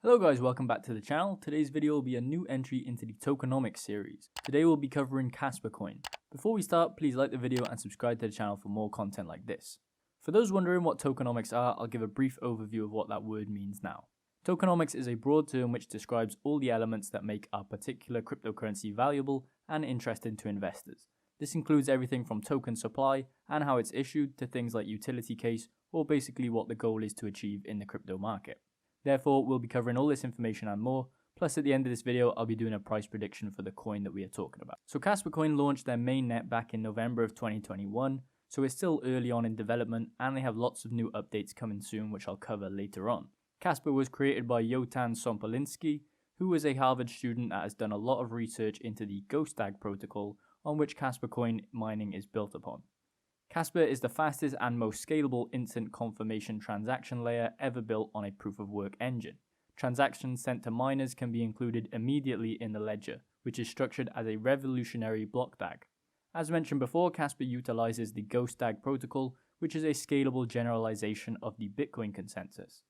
Hello guys, welcome back to the channel. Today's video will be a new entry into the Tokenomics series. Today we'll be covering Kaspa coin. Before we start, please like the video and subscribe to the channel for more content like this. For those wondering what tokenomics are, I'll give a brief overview of what that word means now. Tokenomics is a broad term which describes all the elements that make a particular cryptocurrency valuable and interesting to investors. This includes everything from token supply and how it's issued to things like utility case, or basically what the goal is to achieve in the crypto market. Therefore, we'll be covering all this information and more, plus at the end of this video, I'll be doing a price prediction for the coin that we are talking about. So Kaspa coin launched their mainnet back in November of 2021, so it's still early on in development and they have lots of new updates coming soon which I'll cover later on. Kaspa was created by Yotan Sompolinsky, who is a Harvard student that has done a lot of research into the Ghostag protocol on which Kaspa coin mining is built upon. Kaspa is the fastest and most scalable instant confirmation transaction layer ever built on a proof-of-work engine. Transactions sent to miners can be included immediately in the ledger, which is structured as a revolutionary block DAG. As mentioned before, Kaspa utilizes the Ghostag protocol, which is a scalable generalization of the Bitcoin consensus.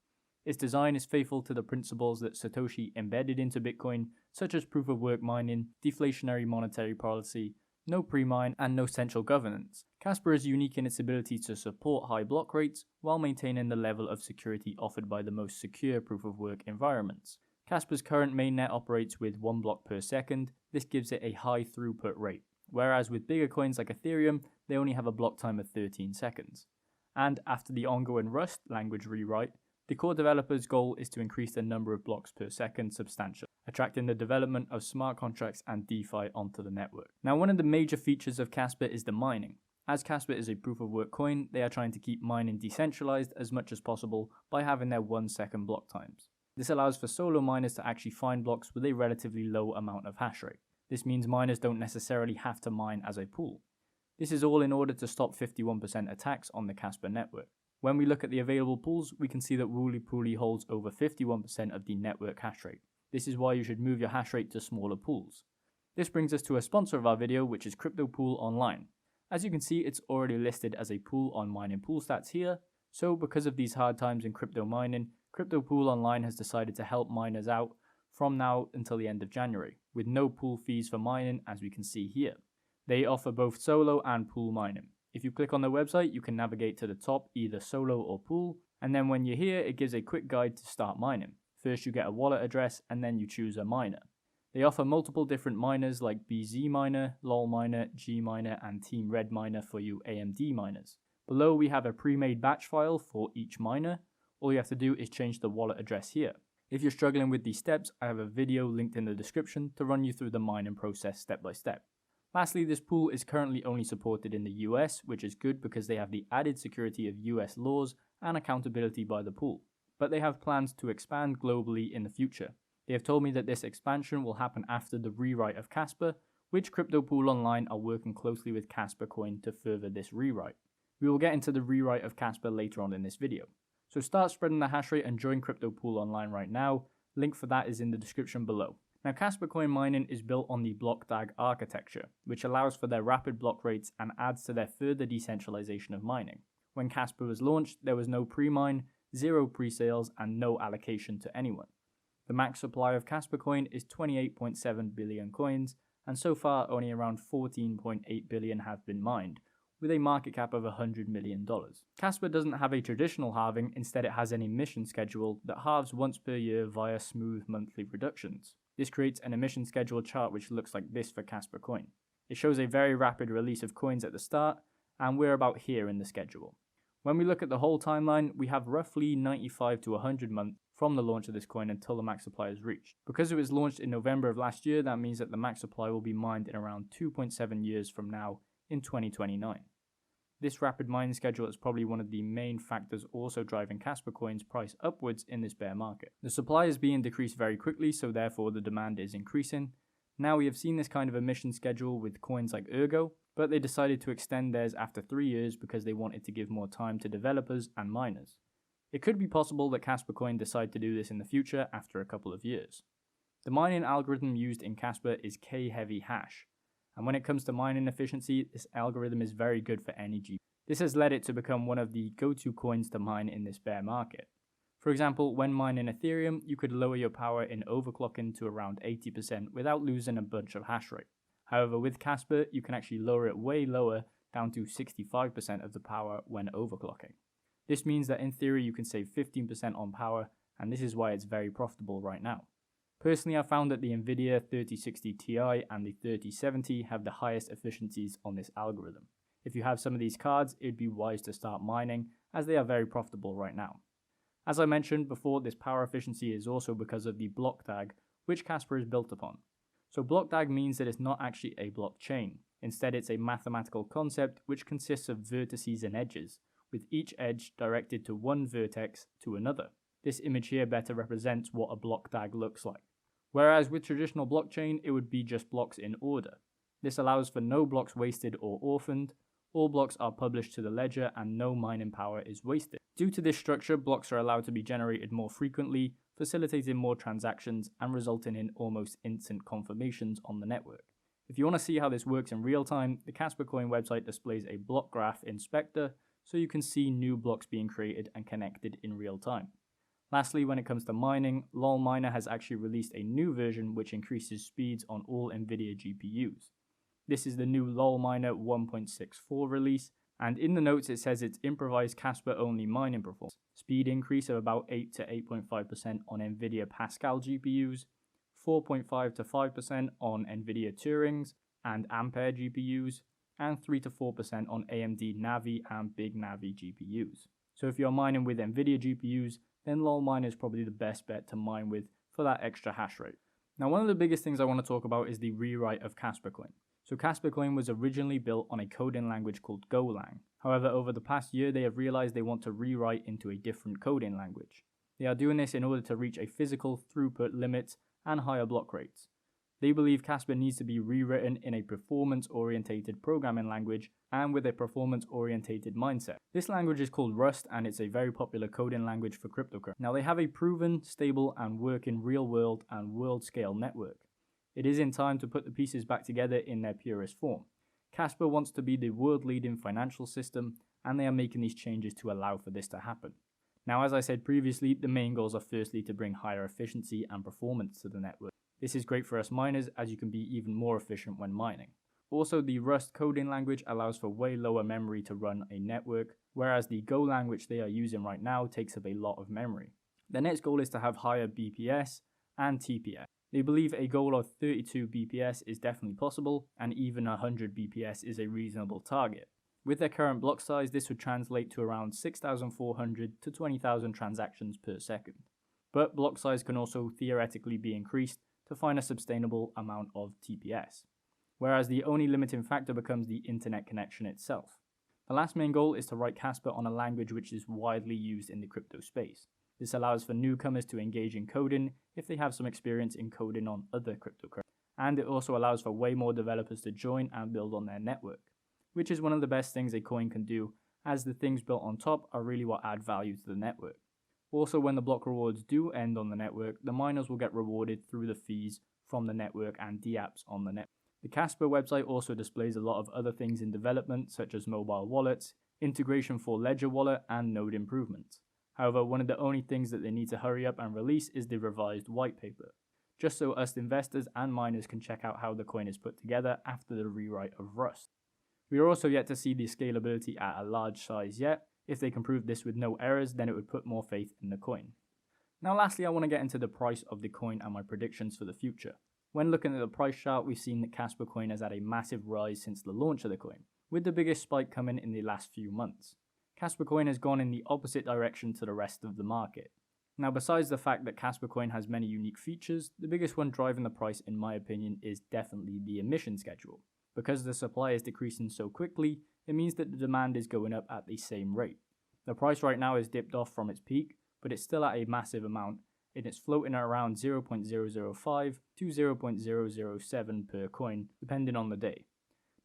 Its design is faithful to the principles that Satoshi embedded into Bitcoin, such as proof-of-work mining, deflationary monetary policy, no pre-mine, and no central governance. Kaspa is unique in its ability to support high block rates while maintaining the level of security offered by the most secure proof-of-work environments. Kaspa's current mainnet operates with 1 block per second. This gives it a high throughput rate, whereas with bigger coins like Ethereum, they only have a block time of 13 seconds. And after the ongoing Rust language rewrite, the core developer's goal is to increase the number of blocks per second substantially, attracting the development of smart contracts and DeFi onto the network. Now, one of the major features of Kaspa is the mining. As Kaspa is a proof-of-work coin, they are trying to keep mining decentralized as much as possible by having their 1-second block times. This allows for solo miners to actually find blocks with a relatively low amount of hash rate. This means miners don't necessarily have to mine as a pool. This is all in order to stop 51% attacks on the Kaspa network. When we look at the available pools, we can see that Wooly Pooly holds over 51% of the network hash rate. This is why you should move your hash rate to smaller pools. This brings us to a sponsor of our video, which is Crypto Pool Online. As you can see, it's already listed as a pool on Mining Pool Stats here. So because of these hard times in crypto mining, Crypto Pool Online has decided to help miners out from now until the end of January, with no pool fees for mining, as we can see here. They offer both solo and pool mining. If you click on their website, you can navigate to the top, either solo or pool, and then when you're here, it gives a quick guide to start mining. First you get a wallet address, and then you choose a miner. They offer multiple different miners like BZ Miner, LOL Miner, G Miner, and Team Red Miner for you AMD miners. Below we have a pre-made batch file for each miner. All you have to do is change the wallet address here. If you're struggling with these steps, I have a video linked in the description to run you through the mining process step by step. Lastly, this pool is currently only supported in the US, which is good because they have the added security of US laws and accountability by the pool. But they have plans to expand globally in the future. They have told me that this expansion will happen after the rewrite of Kaspa, which Crypto Pool Online are working closely with Kaspa Coin to further this rewrite. We will get into the rewrite of Kaspa later on in this video. So start spreading the hash rate and join Crypto Pool Online right now. Link for that is in the description below. Now, Kaspa coin mining is built on the block DAG architecture, which allows for their rapid block rates and adds to their further decentralization of mining. When Kaspa was launched, there was no pre-mine, 0 pre-sales, and no allocation to anyone. The max supply of Kaspa coin is 28.7 billion coins, and so far only around 14.8 billion have been mined, with a market cap of $100 million. Kaspa doesn't have a traditional halving, instead it has an emission schedule that halves once per year via smooth monthly reductions. This creates an emission schedule chart which looks like this for Kaspa coin. It shows a very rapid release of coins at the start, and we're about here in the schedule. When we look at the whole timeline, we have roughly 95 to 100 months from the launch of this coin until the max supply is reached. Because it was launched in November of last year, that means that the max supply will be mined in around 2.7 years from now in 2029. This rapid mining schedule is probably one of the main factors also driving Kaspa coin's price upwards in this bear market. The supply is being decreased very quickly, so therefore the demand is increasing. Now we have seen this kind of emission schedule with coins like Ergo, but they decided to extend theirs after 3 years because they wanted to give more time to developers and miners. It could be possible that Kaspa coin decide to do this in the future after a couple of years. The mining algorithm used in Kaspa is K-heavy hash. And when it comes to mining efficiency, this algorithm is very good for any GPU. This has led it to become one of the go-to coins to mine in this bear market. For example, when mining Ethereum, you could lower your power in overclocking to around 80% without losing a bunch of hash rate. However, with Kaspa, you can actually lower it way lower, down to 65% of the power when overclocking. This means that in theory you can save 15% on power, and this is why it's very profitable right now. Personally, I found that the Nvidia 3060 Ti and the 3070 have the highest efficiencies on this algorithm. If you have some of these cards, it'd be wise to start mining, as they are very profitable right now. As I mentioned before, this power efficiency is also because of the block tag, which Kaspa is built upon. So block tag means that it's not actually a blockchain. Instead, it's a mathematical concept which consists of vertices and edges, with each edge directed to one vertex to another. This image here better represents what a block tag looks like. Whereas with traditional blockchain, it would be just blocks in order. This allows for no blocks wasted or orphaned. All blocks are published to the ledger and no mining power is wasted. Due to this structure, blocks are allowed to be generated more frequently, facilitating more transactions and resulting in almost instant confirmations on the network. If you want to see how this works in real time, the Kaspa Coin website displays a block graph inspector so you can see new blocks being created and connected in real time. Lastly, when it comes to mining, lolMiner has actually released a new version which increases speeds on all Nvidia GPUs. This is the new lolMiner 1.64 release, and in the notes it says it's improvised Kaspa only mining performance. Speed increase of about 8 to 8.5% on Nvidia Pascal GPUs, 4.5 to 5% on Nvidia Turings and Ampere GPUs, and 3 to 4% on AMD Navi and Big Navi GPUs. So if you're mining with Nvidia GPUs, then lolMiner is probably the best bet to mine with for that extra hash rate. Now, one of the biggest things I want to talk about is the rewrite of Kaspa Coin. So Kaspa Coin was originally built on a coding language called Golang. However, over the past year, they have realized they want to rewrite into a different coding language. They are doing this in order to reach a physical throughput limit and higher block rates. They believe Kaspa needs to be rewritten in a performance-orientated programming language and with a performance-orientated mindset. This language is called Rust, and it's a very popular coding language for cryptocurrency. Now, they have a proven, stable, and working real-world and world-scale network. It is in time to put the pieces back together in their purest form. Kaspa wants to be the world-leading financial system, and they are making these changes to allow for this to happen. Now, as I said previously, the main goals are firstly to bring higher efficiency and performance to the network. This is great for us miners, as you can be even more efficient when mining. Also, the Rust coding language allows for way lower memory to run a network, whereas the Golang which they are using right now takes up a lot of memory. Their next goal is to have higher BPS and TPS. They believe a goal of 32 BPS is definitely possible, and even 100 BPS is a reasonable target. With their current block size, this would translate to around 6,400 to 20,000 transactions per second. But block size can also theoretically be increased to find a sustainable amount of TPS, whereas the only limiting factor becomes the internet connection itself. The last main goal is to write Kaspa on a language which is widely used in the crypto space. This allows for newcomers to engage in coding if they have some experience in coding on other cryptocurrencies, and it also allows for way more developers to join and build on their network, which is one of the best things a coin can do, as the things built on top are really what add value to the network. Also, when the block rewards do end on the network, the miners will get rewarded through the fees from the network and dApps on the network. The Kaspa website also displays a lot of other things in development, such as mobile wallets, integration for Ledger Wallet, and node improvements. However, one of the only things that they need to hurry up and release is the revised white paper, just so us investors and miners can check out how the coin is put together after the rewrite of Rust. We are also yet to see the scalability at a large size yet. If they can prove this with no errors, then it would put more faith in the coin. Now lastly, I want to get into the price of the coin and my predictions for the future. When looking at the price chart, we've seen that Kaspa Coin has had a massive rise since the launch of the coin, with the biggest spike coming in the last few months. Kaspa Coin has gone in the opposite direction to the rest of the market. Now, besides the fact that Kaspa Coin has many unique features, the biggest one driving the price, in my opinion, is definitely the emission schedule. Because the supply is decreasing so quickly, it means that the demand is going up at the same rate. The price right now is dipped off from its peak, but it's still at a massive amount, and it's floating at around 0.005 to 0.007 per coin, depending on the day.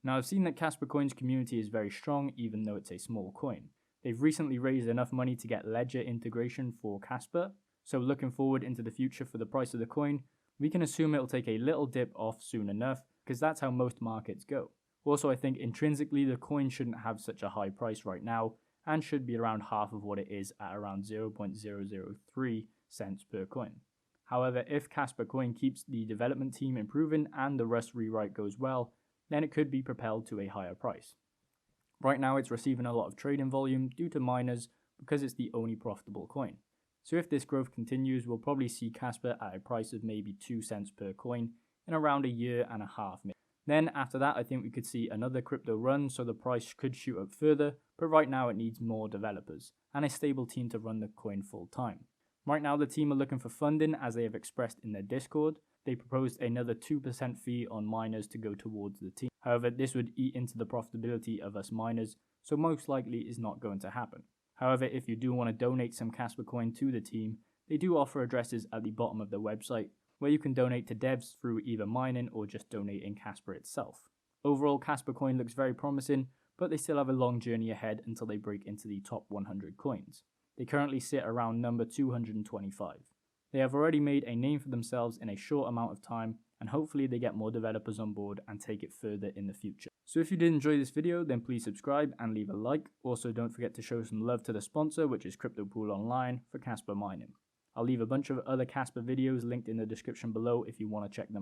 Now, I've seen that Kaspa Coin's community is very strong, even though it's a small coin. They've recently raised enough money to get Ledger integration for Kaspa, so looking forward into the future for the price of the coin, we can assume it'll take a little dip off soon enough, because that's how most markets go. Also, I think intrinsically the coin shouldn't have such a high price right now, and should be around half of what it is at around 0.003 cents per coin. However, if Kaspa coin keeps the development team improving and the Rust rewrite goes well, then it could be propelled to a higher price. Right now it's receiving a lot of trading volume due to miners because it's the only profitable coin. So if this growth continues, we'll probably see Kaspa at a price of maybe 2 cents per coin in around a year and a half. Then after that, I think we could see another crypto run, so the price could shoot up further, but right now it needs more developers and a stable team to run the coin full time. Right now the team are looking for funding, as they have expressed in their Discord. They proposed another 2% fee on miners to go towards the team. However, this would eat into the profitability of us miners, so most likely is not going to happen. However, if you do want to donate some Kaspa coin to the team, they do offer addresses at the bottom of their website, where you can donate to devs through either mining or just donating Kaspa itself. Overall, Kaspa coin looks very promising, but they still have a long journey ahead until they break into the top 100 coins. They currently sit around number 225. They have already made a name for themselves in a short amount of time, and hopefully they get more developers on board and take it further in the future. So if you did enjoy this video, then please subscribe and leave a like. Also, don't forget to show some love to the sponsor, which is Crypto Pool Online, for Kaspa mining. I'll leave a bunch of other Kaspa videos linked in the description below if you want to check them out.